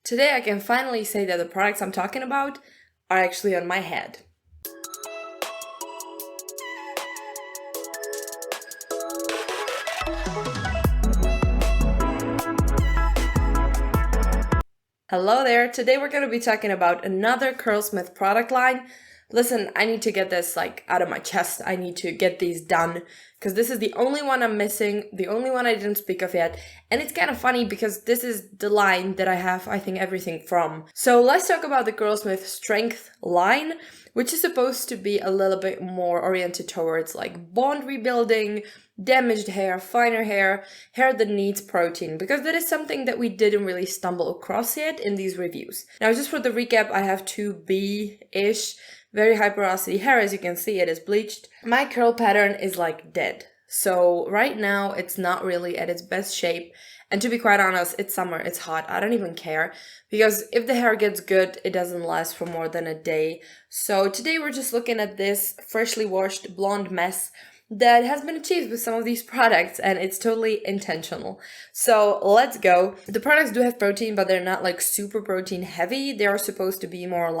Today I can finally say that the products I'm talking about are actually on my head. Hello there, today we're going to be talking about another CURLSMITH product line. Listen, I need to get this out of my chest. I need to get these done because this is the only one I'm missing, the only one I didn't speak of yet. And it's kind of funny because this is the line that I have, I think, everything from. So let's talk about the CURLSMITH Strength line, which is supposed to be a little bit more oriented towards bond rebuilding, damaged hair, finer hair, hair that needs protein, because that is something that we didn't really stumble across yet in these reviews. Now, just for the recap, I have 2B-ish, very high porosity hair. As you can see, it is bleached. My curl pattern is dead. So right now, it's not really at its best shape. And to be quite honest, it's summer, it's hot, I don't even care. Because if the hair gets good, it doesn't last for more than a day. So today we're just looking at this freshly washed blonde mess that has been achieved with some of these products, and it's totally intentional. So let's go. The products do have protein, but they're not super protein heavy. They are supposed to be more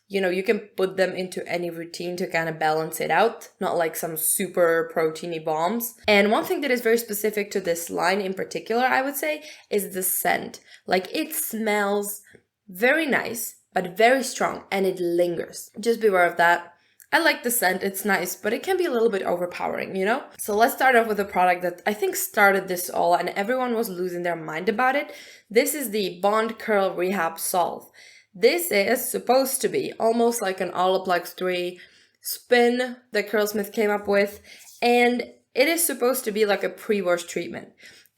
you can put them into any routine to kind of balance it out, not some super proteiny bombs. And one thing that is very specific to this line in particular, I would say, is the scent. It smells very nice, but very strong, and it lingers. Just beware of that. I like the scent, it's nice, but it can be a little bit overpowering, So let's start off with a product that I think started this all and everyone was losing their mind about it. This is the Bond Curl Rehab Salve. This is supposed to be almost like an Olaplex 3 spin that CURLSMITH came up with, and it is supposed to be like a pre-wash treatment.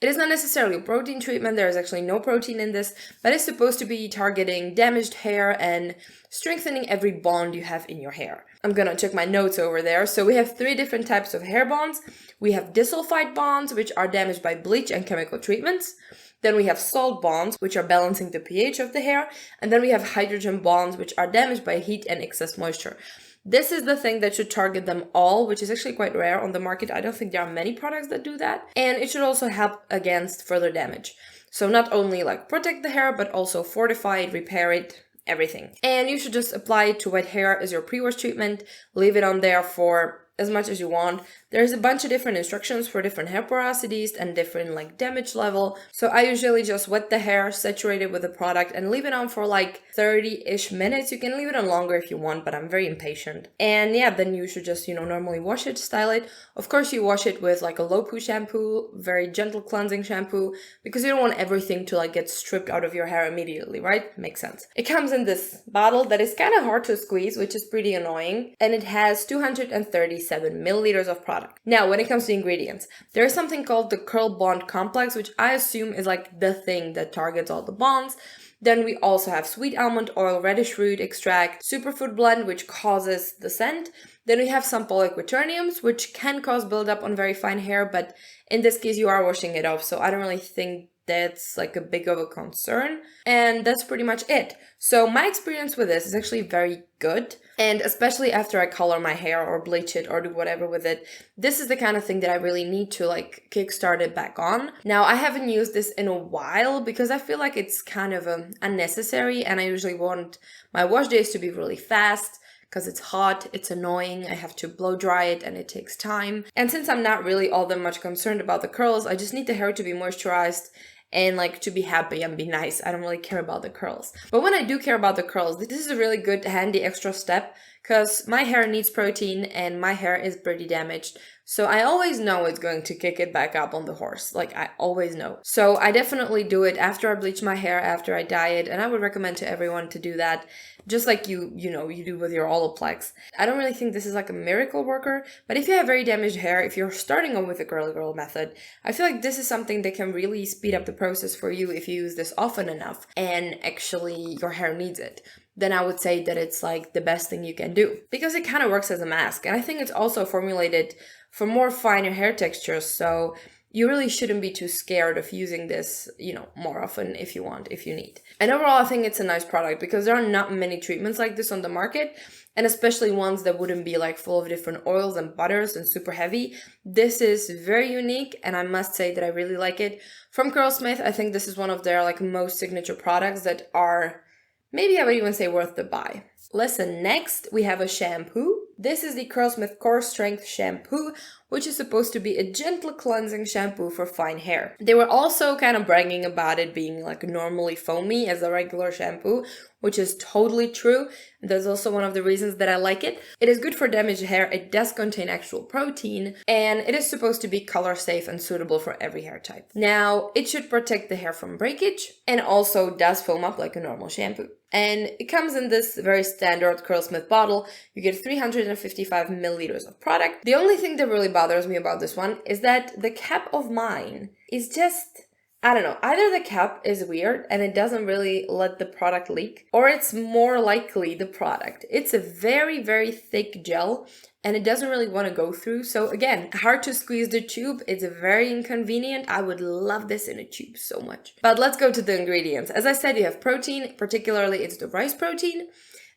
It is not necessarily a protein treatment, there is actually no protein in this, but it's supposed to be targeting damaged hair and strengthening every bond you have in your hair. I'm gonna check my notes over there. So we have 3 different types of hair bonds. We have disulfide bonds, which are damaged by bleach and chemical treatments. Then we have salt bonds, which are balancing the pH of the hair. And then we have hydrogen bonds, which are damaged by heat and excess moisture. This is the thing that should target them all, which is actually quite rare on the market. I don't think there are many products that do that. And it should also help against further damage. So not only protect the hair, but also fortify it, repair it, everything. And you should just apply it to wet hair as your pre-wash treatment. Leave it on there for as much as you want. There's a bunch of different instructions for different hair porosities and different damage level. So I usually just wet the hair, saturate it with the product, and leave it on for 30-ish minutes. You can leave it on longer if you want, but I'm very impatient. And yeah, then you should just, normally wash it, style it. Of course, you wash it with a low poo shampoo, very gentle cleansing shampoo, because you don't want everything to get stripped out of your hair immediately, right? Makes sense. It comes in this bottle that is kind of hard to squeeze, which is pretty annoying. And it has 237 milliliters of product. Now, when it comes to ingredients, there is something called the Curl Bond Complex, which I assume is the thing that targets all the bonds. Then we also have sweet almond oil, radish root extract, superfood blend, which causes the scent. Then we have some polyquaterniums, which can cause buildup on very fine hair, but in this case, you are washing it off, so I don't really think that's a big of a concern. And that's pretty much it. So my experience with this is actually very good. And especially after I color my hair or bleach it or do whatever with it, this is the kind of thing that I really need to kickstart it back on. Now, I haven't used this in a while because I feel like it's kind of unnecessary, and I usually want my wash days to be really fast because it's hot, it's annoying, I have to blow dry it and it takes time. And since I'm not really all that much concerned about the curls, I just need the hair to be moisturized and to be happy and be nice. I don't really care about the curls. But when I do care about the curls, this is a really good handy extra step because my hair needs protein and my hair is pretty damaged. So I always know it's going to kick it back up on the horse. I always know. So I definitely do it after I bleach my hair, after I dye it, and I would recommend to everyone to do that. Just like you do with your Olaplex. I don't really think this is a miracle worker, but if you have very damaged hair, if you're starting on with the curly girl method, I feel like this is something that can really speed up the process for you if you use this often enough and actually your hair needs it. Then I would say that it's the best thing you can do because it kind of works as a mask. And I think it's also formulated for more finer hair textures. So you really shouldn't be too scared of using this, more often if you want, if you need. And overall, I think it's a nice product because there are not many treatments like this on the market, and especially ones that wouldn't be like full of different oils and butters and super heavy. This is very unique, and I must say that I really like it. From CURLSMITH, I think this is one of their like most signature products that are, maybe I would even say, worth the buy. Listen, next we have a shampoo. This is the CURLSMITH Core Strength Shampoo, which is supposed to be a gentle cleansing shampoo for fine hair. They were also kind of bragging about it being like normally foamy as a regular shampoo, which is totally true. That's also one of the reasons that I like it. It is good for damaged hair, it does contain actual protein, and it is supposed to be color safe and suitable for every hair type. Now, it should protect the hair from breakage and also does foam up like a normal shampoo. And it comes in this very standard CURLSMITH bottle. You get 355 milliliters of product. The only thing that really bothers me about this one is that the cap of mine is just, I don't know, either the cap is weird and it doesn't really let the product leak, or it's more likely the product. It's a very, very thick gel and it doesn't really want to go through. So again, hard to squeeze the tube. It's very inconvenient. I would love this in a tube so much. But let's go to the ingredients. As I said, you have protein, particularly it's the rice protein.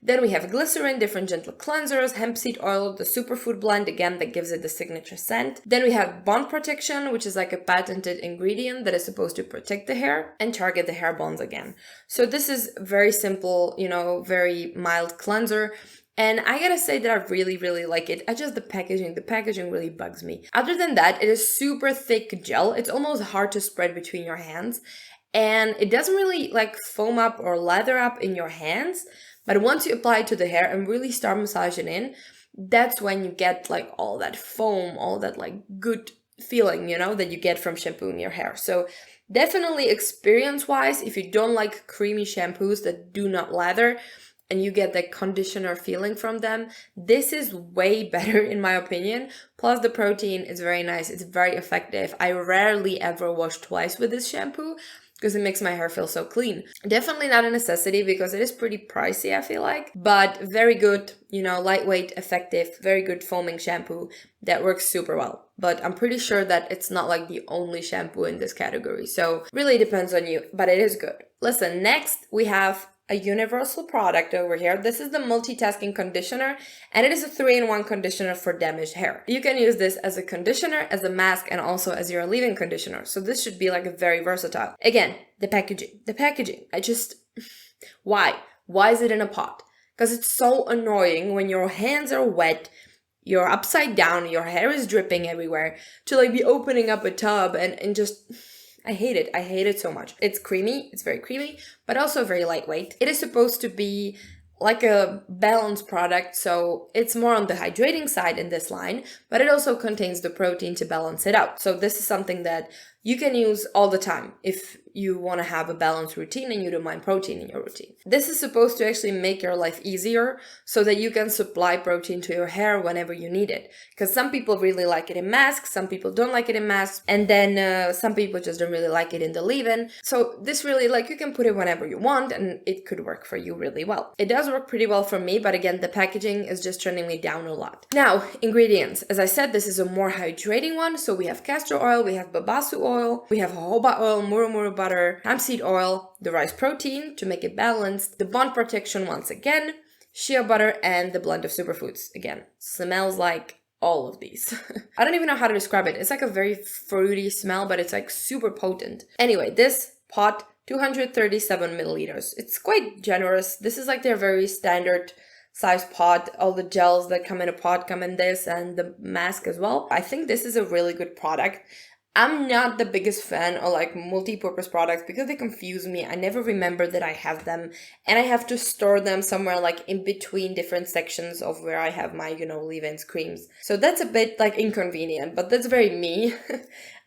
Then we have glycerin, different gentle cleansers, hemp seed oil, the superfood blend, again, that gives it the signature scent. Then we have bond protection, which is like a patented ingredient that is supposed to protect the hair and target the hair bonds again. So this is very simple, very mild cleanser. And I gotta say that I really, really like it. The packaging really bugs me. Other than that, it is super thick gel. It's almost hard to spread between your hands. And it doesn't really like foam up or lather up in your hands. But once you apply it to the hair and really start massaging in, that's when you get like all that foam, all that like good feeling, that you get from shampooing your hair. So definitely experience-wise, if you don't like creamy shampoos that do not lather, and you get that conditioner feeling from them, this is way better in my opinion. Plus the protein is very nice, it's very effective. I rarely ever wash twice with this shampoo because it makes my hair feel so clean. Definitely not a necessity because it is pretty pricey, I feel like, but very good, lightweight, effective, very good foaming shampoo that works super well. But I'm pretty sure that it's not like the only shampoo in this category, so really depends on you, but it is good. Listen, next we have a universal product over here. This is the multitasking conditioner, and it is a 3-in-1 conditioner for damaged hair. You can use this as a conditioner, as a mask, and also as your leave-in conditioner. So this should be like a very versatile. Again, the packaging. Why is it in a pot? Because it's so annoying when your hands are wet, you're upside down, your hair is dripping everywhere, to like be opening up a tub and just... I hate it so much. It's creamy, it's very creamy, but also very lightweight. It is supposed to be like a balanced product, so it's more on the hydrating side in this line, but it also contains the protein to balance it out. So this is something that you can use all the time if you want to have a balanced routine and you don't mind protein in your routine. This is supposed to actually make your life easier so that you can supply protein to your hair whenever you need it. Because some people really like it in masks, some people don't like it in masks, and then some people just don't really like it in the leave-in. So this really, you can put it whenever you want and it could work for you really well. It does work pretty well for me, but again, the packaging is just turning me down a lot. Now, ingredients. As I said, this is a more hydrating one. So we have castor oil, we have babasu oil, we have jojoba oil, murumuru butter, hemp seed oil, the rice protein to make it balanced, the bond protection once again, shea butter, and the blend of superfoods. Again, smells like all of these. I don't even know how to describe it. It's like a very fruity smell, but it's like super potent. Anyway, this pot, 237 milliliters. It's quite generous. This is like their very standard size pot. All the gels that come in a pot come in this, and the mask as well. I think this is a really good product. I'm not the biggest fan of multi-purpose products because they confuse me. I never remember that I have them, and I have to store them somewhere in between different sections of where I have my, leave-in creams. So that's a bit inconvenient, but that's very me.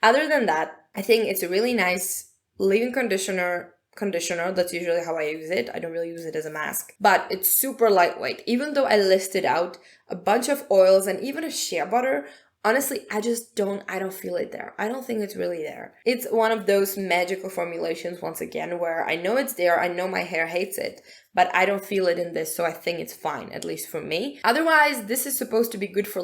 Other than that, I think it's a really nice leave-in conditioner. That's usually how I use it. I don't really use it as a mask, but it's super lightweight. Even though I listed out a bunch of oils and even a shea butter, honestly, I don't feel it there. I don't think it's really there. It's one of those magical formulations, once again, where I know it's there, I know my hair hates it, but I don't feel it in this, so I think it's fine, at least for me. Otherwise, this is supposed to be good for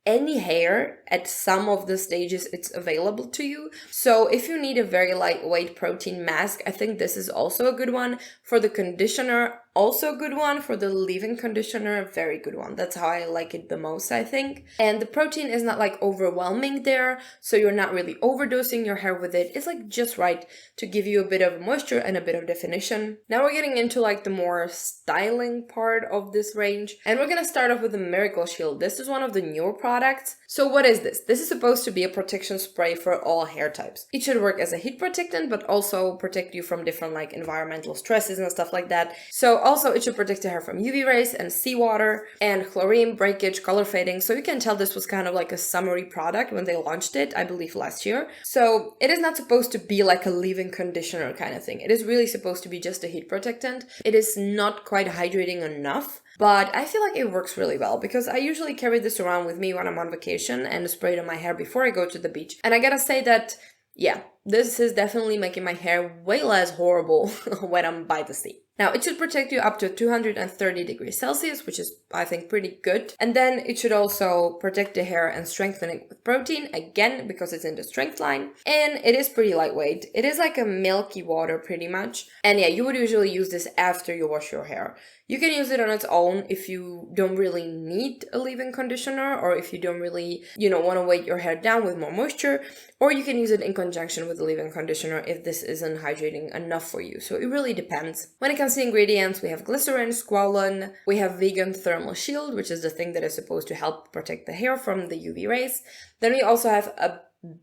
any hair at some of the stages it's available to you. So if you need a very lightweight protein mask, I think this is also a good one. For the conditioner, also a good one. For the leave-in conditioner, a very good one. That's how I like it the most, I think. And the protein is not like overwhelming there, so you're not really overdosing your hair with it. It's like just right to give you a bit of moisture and a bit of definition. Now we're getting into like the more styling part of this range, and we're gonna start off with the Miracle Shield. This is one of the newer products. So what is this? This is supposed to be a protection spray for all hair types. It should work as a heat protectant, but also protect you from different like environmental stresses and stuff like that. So also it should protect the hair from UV rays and seawater and chlorine, breakage, color fading. So you can tell this was kind of like a summery product when they launched it, I believe last year. So it is not supposed to be like a leave-in conditioner kind of thing. It is really supposed to be just a heat protectant. It is not quite hydrating enough, but I feel like it works really well because I usually carry this around with me when I'm on vacation and spray it on my hair before I go to the beach. And I gotta say that, yeah, this is definitely making my hair way less horrible when I'm by the sea. Now, it should protect you up to 230 degrees Celsius, which is, I think, pretty good. And then it should also protect the hair and strengthen it with protein, again, because it's in the strength line. And it is pretty lightweight. It is like a milky water, pretty much. And yeah, you would usually use this after you wash your hair. You can use it on its own if you don't really need a leave-in conditioner, or if you don't really, want to weight your hair down with more moisture, or you can use it in conjunction with the leave-in conditioner if this isn't hydrating enough for you. So it really depends. When it comes to ingredients, we have glycerin, squalane, we have vegan thermal shield, which is the thing that is supposed to help protect the hair from the UV rays. Then we also have a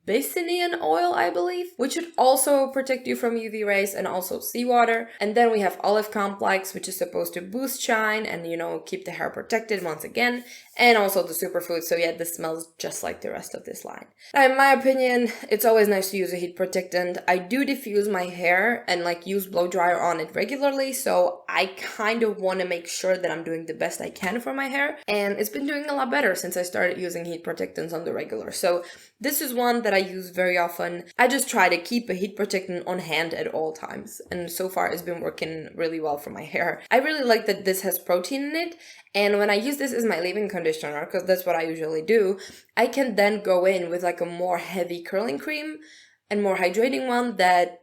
Basinian oil, I believe, which should also protect you from UV rays and also seawater. And then we have olive complex, which is supposed to boost shine and, keep the hair protected once again. And also the superfood. So yeah, this smells just like the rest of this line. Now, in my opinion, it's always nice to use a heat protectant. I do diffuse my hair and use blow dryer on it regularly. So I kind of want to make sure that I'm doing the best I can for my hair. And it's been doing a lot better since I started using heat protectants on the regular. So this is one that I use very often. I just try to keep a heat protectant on hand at all times. And so far it's been working really well for my hair. I really like that this has protein in it. And when I use this as my leave-in conditioner, because that's what I usually do, I can then go in with a more heavy curling cream and more hydrating one that,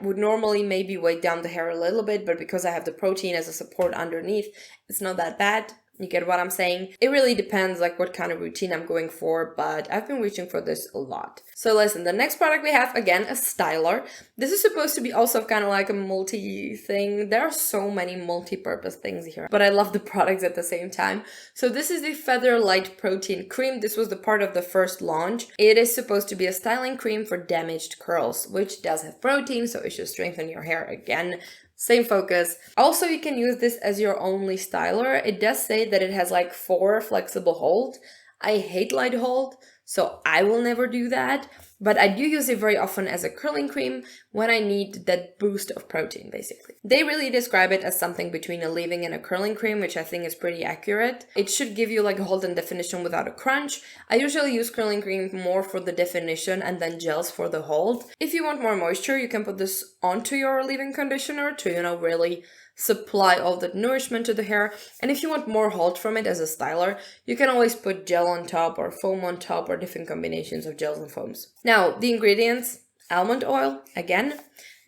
would normally maybe weigh down the hair a little bit, but because I have the protein as a support underneath, it's not that bad. You get what I'm saying? It really depends what kind of routine I'm going for, but I've been reaching for this a lot. So listen, the next product we have, again, a styler. This is supposed to be also kind of like a multi thing. There are so many multi-purpose things here, but I love the products at the same time. So this is the Feather Light Protein Cream. This was the part of the first launch. It is supposed to be a styling cream for damaged curls, which does have protein, so it should strengthen your hair again. Same focus. Also, you can use this as your only styler. It does say that it has 4 flexible holds. I hate light hold, so I will never do that. But I do use it very often as a curling cream when I need that boost of protein, basically. They really describe it as something between a leave-in and a curling cream, which I think is pretty accurate. It should give you a hold and definition without a crunch. I usually use curling cream more for the definition and then gels for the hold. If you want more moisture, you can put this onto your leave-in conditioner to, really supply all that nourishment to the hair. And if you want more hold from it as a styler, you can always put gel on top or foam on top or different combinations of gels and foams. Now, the ingredients, almond oil, again.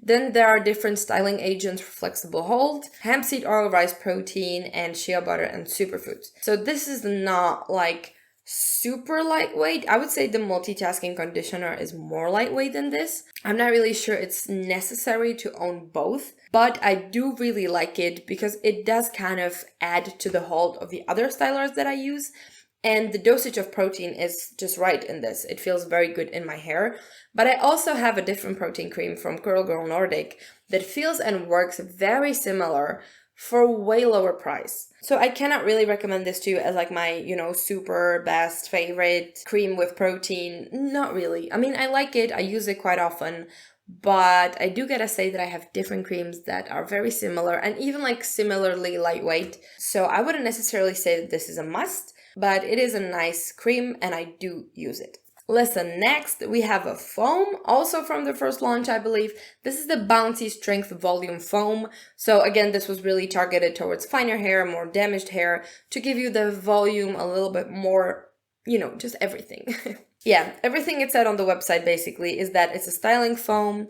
Then there are different styling agents for flexible hold, hemp seed oil, rice protein, and shea butter and superfoods. So this is not super lightweight. I would say the multitasking conditioner is more lightweight than this. I'm not really sure it's necessary to own both, but I do really like it because it does kind of add to the hold of the other stylers that I use. And the dosage of protein is just right in this. It feels very good in my hair. But I also have a different protein cream from CurlGirl Nordic that feels and works very similar for way lower price. So I cannot really recommend this to you as my, super best favorite cream with protein. Not really. I mean, I like it. I use it quite often. But I do gotta say that I have different creams that are very similar and even similarly lightweight. So I wouldn't necessarily say that this is a must, but it is a nice cream and I do use it. Listen, next we have a foam, also from the first launch, I believe. This is the Bouncy Strength Volume Foam. So again, this was really targeted towards finer hair, more damaged hair, to give you the volume a little bit more you know, just everything. Yeah, everything it said on the website basically is that it's a styling foam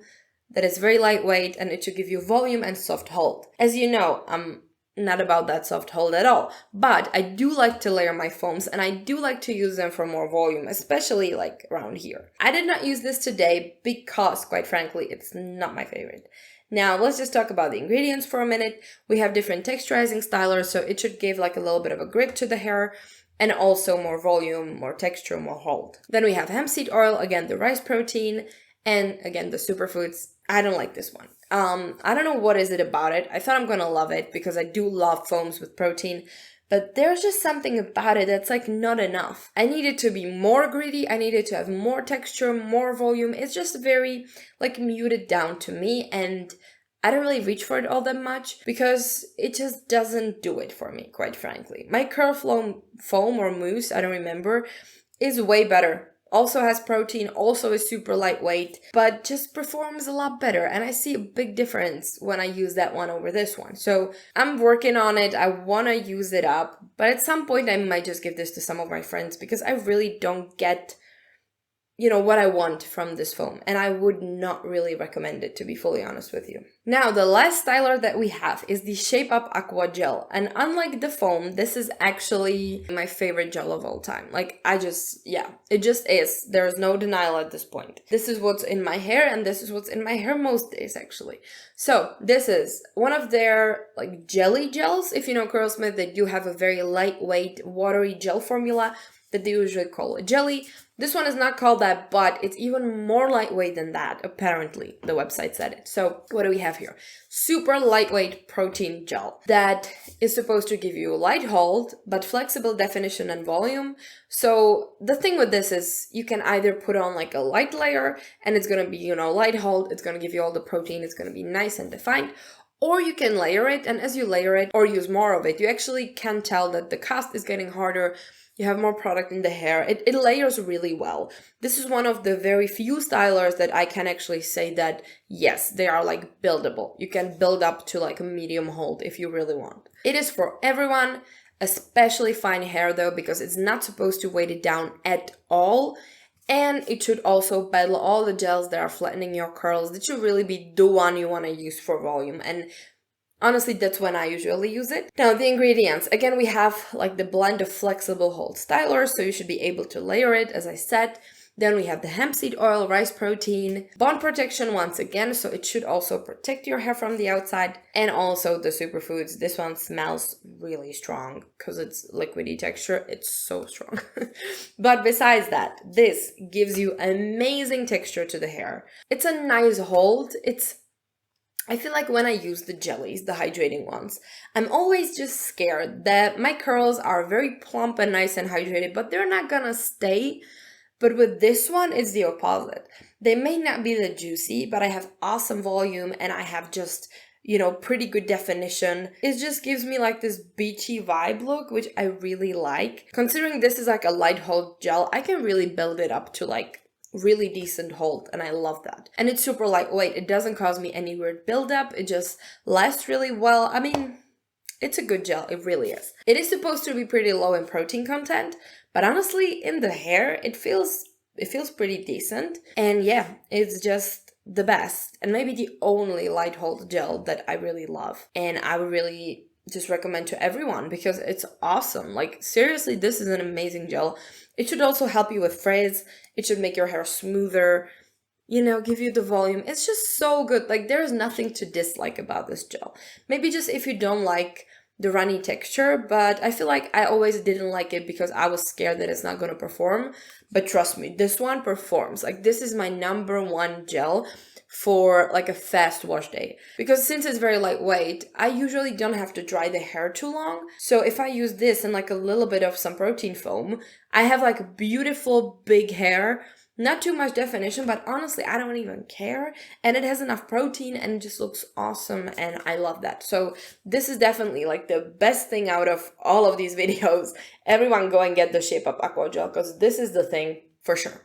that is very lightweight and it should give you volume and soft hold. As you know, I'm not about that soft hold at all, but I do like to layer my foams and I do like to use them for more volume, especially like around here. I did not use this today because, quite frankly, it's not my favorite. Now, let's just talk about the ingredients for a minute. We have different texturizing stylers, so it should give like a little bit of a grip to the hair and also more volume, more texture, more hold. Then we have hemp seed oil, again, the rice protein, and again, the superfoods. I don't like this one. I don't know what is it about it. I thought I'm gonna love it because I do love foams with protein, but there's just something about it that's like not enough. I need it to be more gritty. I need it to have more texture, more volume. It's just very like muted down to me, and I don't really reach for it all that much because it just doesn't do it for me, quite frankly. My curl foam or mousse, I don't remember, is way better. Also has protein, also is super lightweight, but just performs a lot better. And I see a big difference when I use that one over this one. So I'm working on it. I want to use it up, but at some point I might just give this to some of my friends because I really don't get, you know, what I want from this foam, and I would not really recommend it, to be fully honest with you. Now, the last styler that we have is the Shape Up Aqua Gel, and unlike the foam, this is actually my favorite gel of all time. Like, it just is. There's no denial at this point. This is what's in my hair, and this is what's in my hair most days, actually. So, this is one of their, like, jelly gels. If you know CURLSMITH, they do have a very lightweight, watery gel formula that they usually call a jelly. This one is not called that, but it's even more lightweight than that, apparently. The website said it. So what do we have here? Super lightweight protein gel that is supposed to give you light hold, but flexible definition and volume. So the thing with this is you can either put on like a light layer and it's going to be, you know, light hold. It's going to give you all the protein. It's going to be nice and defined. Or you can layer it, and as you layer it or use more of it, you actually can tell that the cast is getting harder. You have more product in the hair. It layers really well. This is one of the very few stylers that I can actually say that, yes, they are like buildable. You can build up to like a medium hold if you really want. It is for everyone, especially fine hair though, because it's not supposed to weight it down at all. And it should also battle all the gels that are flattening your curls. It should really be the one you want to use for volume. And honestly, that's when I usually use it. Now, the ingredients. Again, we have like the blend of flexible hold stylers, so you should be able to layer it, as I said. Then we have the hemp seed oil, rice protein, bond protection once again, so it should also protect your hair from the outside. And also the superfoods. This one smells really strong because it's liquidy texture. It's so strong. But besides that, this gives you amazing texture to the hair. It's a nice hold. I feel like when I use the jellies, the hydrating ones, I'm always just scared that my curls are very plump and nice and hydrated, but they're not gonna stay. But with this one, it's the opposite. They may not be the juicy, but I have awesome volume and I have just, you know, pretty good definition. It just gives me like this beachy vibe look, which I really like. Considering this is like a light hold gel, I can really build it up to like really decent hold, and I love that. And it's super lightweight. It doesn't cause me any weird buildup. It just lasts really well. I mean, it's a good gel. It really is. It is supposed to be pretty low in protein content, but honestly, in the hair, it feels pretty decent. And yeah, it's just the best and maybe the only light hold gel that I really love. And I would really just recommend to everyone because it's awesome. Like seriously, this is an amazing gel. It should also help you with frizz. It should make your hair smoother, you know, give you the volume. It's just so good. Like there's nothing to dislike about this gel. Maybe just if you don't like the runny texture, but I feel like I always didn't like it because I was scared that it's not going to perform. But trust me, this one performs. Like this is my #1 gel for like a fast wash day, because since it's very lightweight, I usually don't have to dry the hair too long. So if I use this and like a little bit of some protein foam, I have like beautiful big hair, not too much definition, but honestly I don't even care, and it has enough protein and it just looks awesome, and I love that. So this is definitely like the best thing out of all of these videos. Everyone go and get the Shape Up Aqua Gel because this is the thing for sure.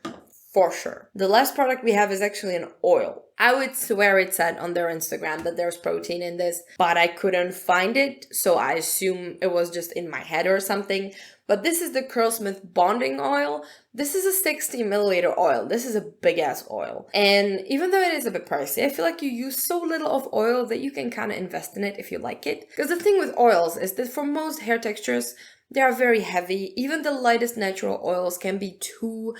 for sure. The last product we have is actually an oil. I would swear it said on their Instagram that there's protein in this, but I couldn't find it, so I assume it was just in my head or something. But this is the CURLSMITH bonding oil. This is a 60 milliliter oil. This is a big ass oil. And even though it is a bit pricey, I feel like you use so little of oil that you can kind of invest in it if you like it. Because the thing with oils is that for most hair textures, they are very heavy. Even the lightest natural oils can be too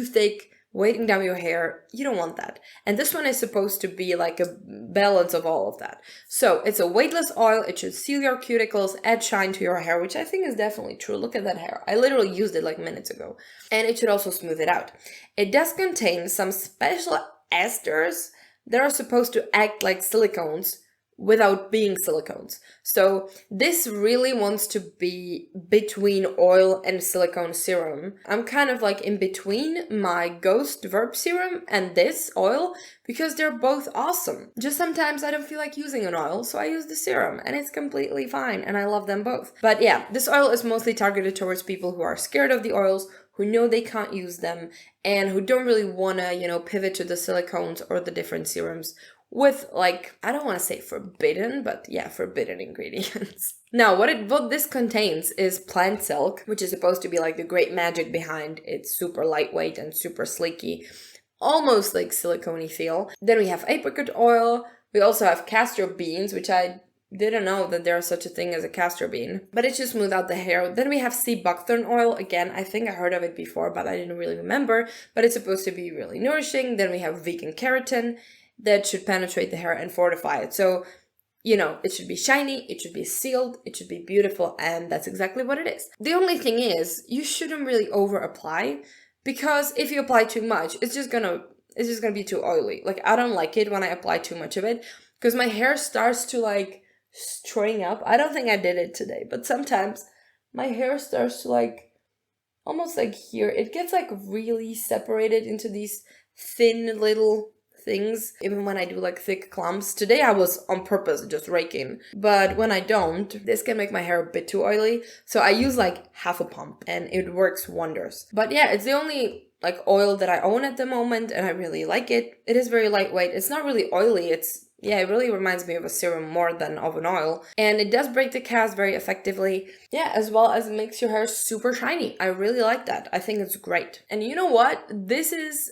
thick, weighting down your hair. You don't want that. And this one is supposed to be like a balance of all of that. So it's a weightless oil. It should seal your cuticles, add shine to your hair, which I think is definitely true. Look at that hair. I literally used it like minutes ago. And it should also smooth it out. It does contain some special esters that are supposed to act like silicones without being silicones. So this really wants to be between oil and silicone serum. I'm kind of like in between my Ghost Verb serum and this oil because they're both awesome. Just sometimes I don't feel like using an oil, so I use the serum and it's completely fine and I love them both. But yeah, this oil is mostly targeted towards people who are scared of the oils, who know they can't use them, and who don't really want to, pivot to the silicones or the different serums with, like, I don't want to say forbidden, but yeah, forbidden ingredients. Now, what this contains is plant silk, which is supposed to be like the great magic behind it's super lightweight and super sleeky, almost like silicone-y feel. Then we have apricot oil. We also have castor beans, which I didn't know that there's such a thing as a castor bean, but it should smooth out the hair. Then we have sea buckthorn oil. Again, I think I heard of it before, but I didn't really remember, but it's supposed to be really nourishing. Then we have vegan keratin that should penetrate the hair and fortify it. So, it should be shiny, it should be sealed, it should be beautiful, and that's exactly what it is. The only thing is, you shouldn't really over apply, because if you apply too much, it's just gonna be too oily. Like, I don't like it when I apply too much of it, because my hair starts to like string up. I don't think I did it today, but sometimes my hair starts to like, almost like here, it gets like really separated into these thin little things, even when I do like thick clumps. Today I was on purpose just raking, but when I don't, this can make my hair a bit too oily, so I use like half a pump and it works wonders. But yeah, it's the only like oil that I own at the moment and I really like it. It is very lightweight. It's not really oily. It really reminds me of a serum more than of an oil. And it does break the cast very effectively. Yeah, as well as it makes your hair super shiny. I really like that. I think it's great. And you know what? This is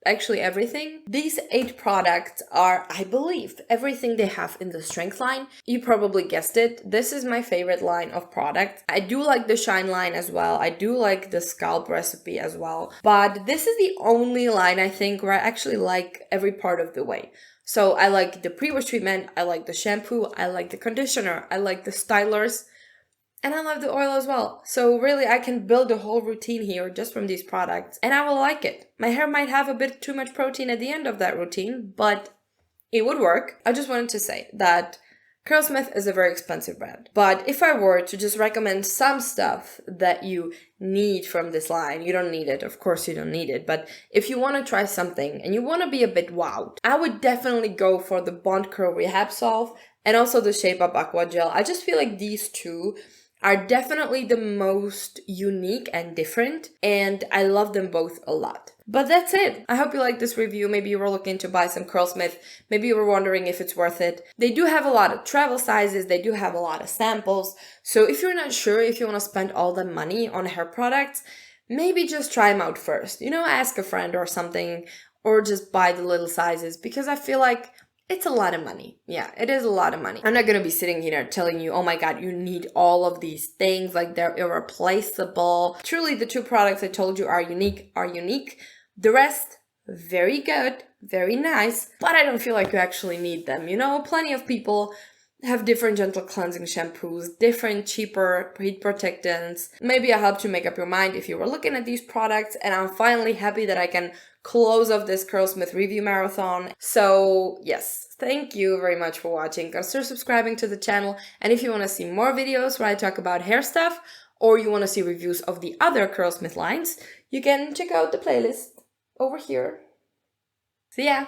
actually everything. These 8 products are, I believe, everything they have in the strength line. You probably guessed it. This is my favorite line of products. I do like the shine line as well. I do like the scalp recipe as well. But this is the only line, I think, where I actually like every part of the way. So I like the pre-wash treatment, I like the shampoo, I like the conditioner, I like the stylers, and I love the oil as well. So really, I can build a whole routine here just from these products, and I will like it. My hair might have a bit too much protein at the end of that routine, but it would work. I just wanted to say that CURLSMITH is a very expensive brand. But if I were to just recommend some stuff that you need from this line, you don't need it, of course you don't need it, but if you want to try something and you want to be a bit wowed, I would definitely go for the Bond Curl Rehab Salve and also the Shape Up Aqua Gel. I just feel like these two are definitely the most unique and different, and I love them both a lot. But that's it. I hope you liked this review. Maybe you were looking to buy some CURLSMITH. Maybe you were wondering if it's worth it. They do have a lot of travel sizes. They do have a lot of samples. So if you're not sure if you want to spend all the money on hair products, maybe just try them out first. Ask a friend or something, or just buy the little sizes, because I feel like it's a lot of money. Yeah, it is a lot of money. I'm not going to be sitting here telling you, oh my God, you need all of these things, like they're irreplaceable. Truly, the 2 products I told you are unique. The rest, very good, very nice, but I don't feel like you actually need them. Plenty of people have different gentle cleansing shampoos, different cheaper heat protectants. Maybe I helped you make up your mind if you were looking at these products, and I'm finally happy that I can close off this CURLSMITH review marathon. So yes, thank you very much for watching. Consider subscribing to the channel, and if you want to see more videos where I talk about hair stuff, or you want to see reviews of the other CURLSMITH lines, you can check out the playlist over here. See ya!